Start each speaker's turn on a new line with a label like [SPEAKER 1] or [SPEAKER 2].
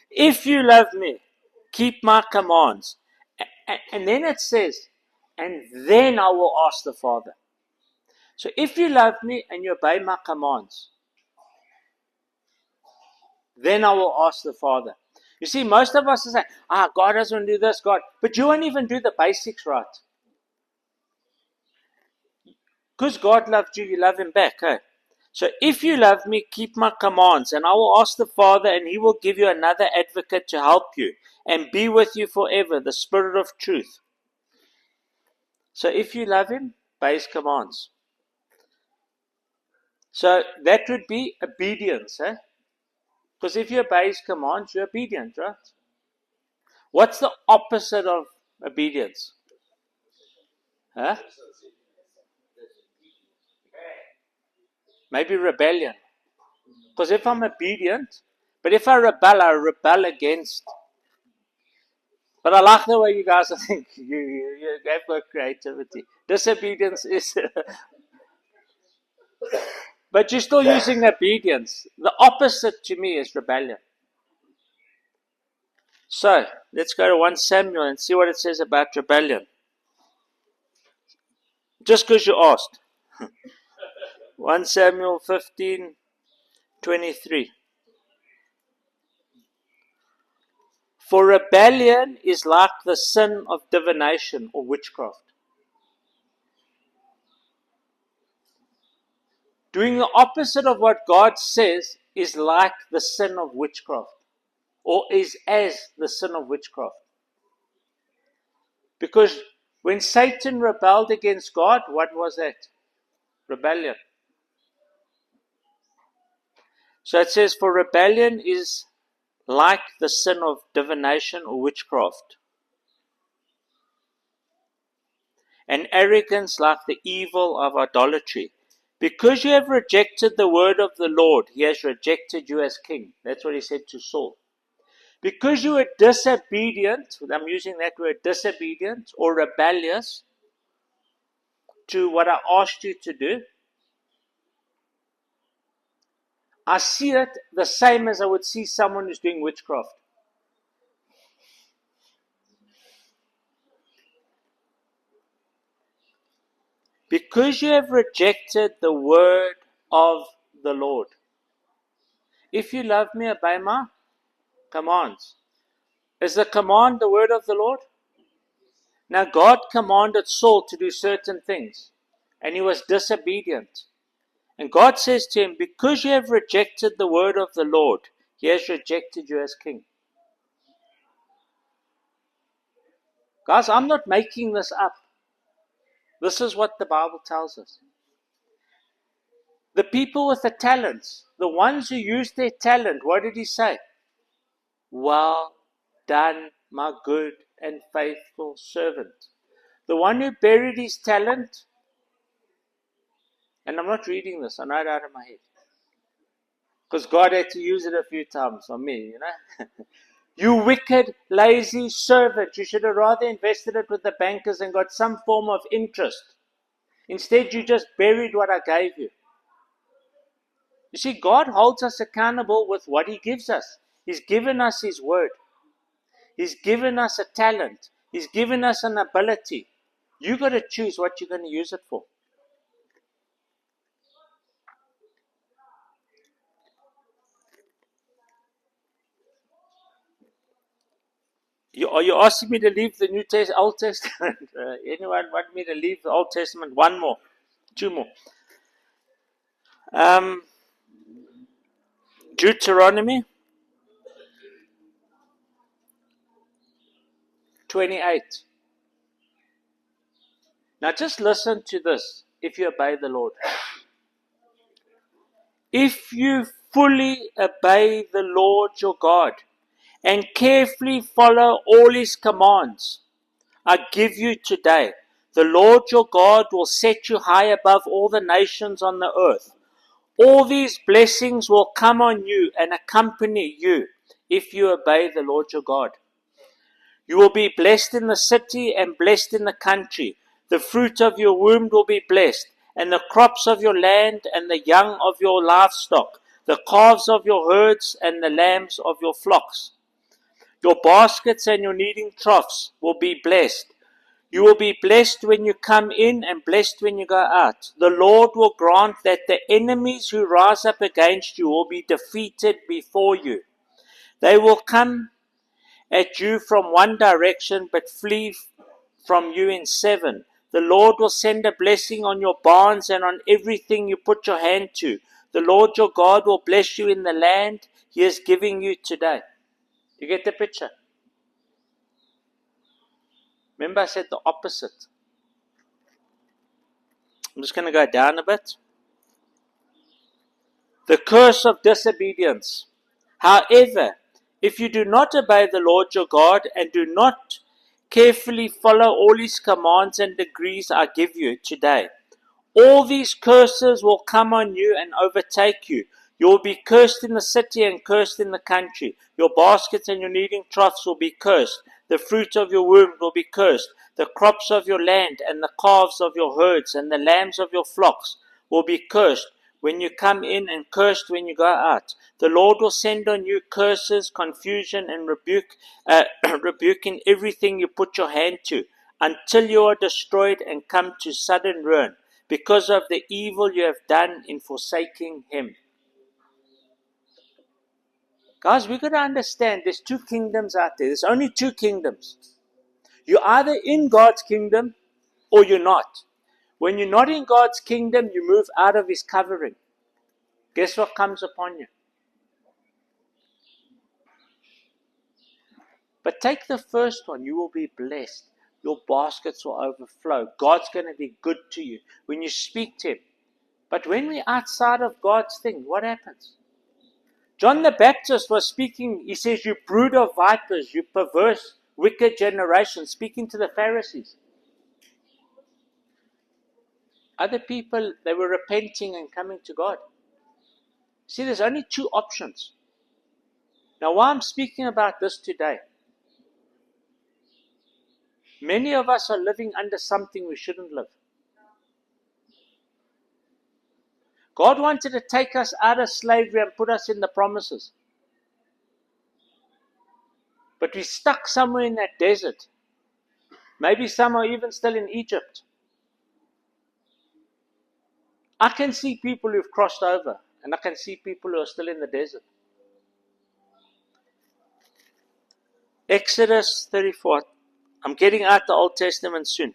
[SPEAKER 1] If you love me, keep my commands. And then it says, and then I will ask the Father. So if you love me and you obey my commands, then I will ask the Father. You see, most of us say, God doesn't do this, God. But you won't even do the basics right. Because God loved you, you love him back. Hey? So if you love me, keep my commands, and I will ask the Father, and he will give you another advocate to help you and be with you forever, the Spirit of truth. So if you love him, obey his commands. So that would be obedience. Because if you obey his commands, you're obedient, right? What's the opposite of obedience? Huh? Maybe rebellion. Because if I'm obedient, but if I rebel against. But I like the way you guys think. You have got creativity. Disobedience is. But you're still using obedience. The opposite to me is rebellion. So, let's go to 1 Samuel and see what it says about rebellion. Just because you asked. 1 Samuel 15:23. For rebellion is like the sin of divination or witchcraft. Doing the opposite of what God says is like the sin of witchcraft, or is as the sin of witchcraft. Because when Satan rebelled against God, what was that? Rebellion. So it says, for rebellion is like the sin of divination or witchcraft, and arrogance like the evil of idolatry. Because you have rejected the word of the Lord, he has rejected you as king. That's what he said to Saul. Because you were disobedient, I'm using that word disobedient or rebellious to what I asked you to do, I see it the same as I would see someone who's doing witchcraft. Because you have rejected the word of the Lord. If you love me, obey my commands. Is the command the word of the Lord? Now God commanded Saul to do certain things, and he was disobedient. And God says to him, because you have rejected the word of the Lord, he has rejected you as king. Guys, I'm not making this up. This is what the Bible tells us. The people with the talents, the ones who used their talent, what did he say? Well done, my good and faithful servant. The one who buried his talent, and I'm not reading this, I know it out of my head. Because God had to use it a few times on me, You wicked, lazy servant. You should have rather invested it with the bankers and got some form of interest. Instead, you just buried what I gave you. You see, God holds us accountable with what he gives us. He's given us his word. He's given us a talent. He's given us an ability. You got to choose what you're going to use it for. Are you asking me to leave the Old Testament? Anyone want me to leave the Old Testament? One more, two more. Deuteronomy 28. Now just listen to this if you obey the Lord. If you fully obey the Lord your God and carefully follow all his commands I give you today, the Lord your God will set you high above all the nations on the earth. All these blessings will come on you and accompany you if you obey the Lord your God. You will be blessed in the city and blessed in the country. The fruit of your womb will be blessed, and the crops of your land and the young of your livestock. the calves of your herds and the lambs of your flocks. Your baskets and your kneading troughs will be blessed. You will be blessed when you come in and blessed when you go out. The Lord will grant that the enemies who rise up against you will be defeated before you. They will come at you from one direction, but flee from you in seven. The Lord will send a blessing on your barns and on everything you put your hand to. The Lord your God will bless you in the land He is giving you today. You get the picture? Remember I said the opposite. I'm just going to go down a bit. The curse of disobedience. However, if you do not obey the Lord your God and do not carefully follow all His commands and decrees I give you today, all these curses will come on you and overtake you. You will be cursed in the city and cursed in the country. Your baskets and your kneading troughs will be cursed. The fruit of your womb will be cursed. The crops of your land and the calves of your herds and the lambs of your flocks will be cursed when you come in and cursed when you go out. The Lord will send on you curses, confusion, and rebuking everything you put your hand to, until you are destroyed and come to sudden ruin, because of the evil you have done in forsaking Him. Guys, we've got to understand there's two kingdoms out there. There's only two kingdoms. You're either in God's kingdom or you're not. When you're not in God's kingdom, you move out of His covering. Guess what comes upon you? But take the first one, you will be blessed. Your baskets will overflow. God's going to be good to you when you speak to Him. But when we're outside of God's thing, what happens? John the Baptist was speaking, he says, you brood of vipers, you perverse, wicked generation, speaking to the Pharisees. Other people, they were repenting and coming to God. See, there's only two options. Now, why I'm speaking about this today, many of us are living under something we shouldn't live. God wanted to take us out of slavery and put us in the promises. But we're stuck somewhere in that desert. Maybe some are even still in Egypt. I can see people who've crossed over, and I can see people who are still in the desert. Exodus 34. I'm getting out the Old Testament soon.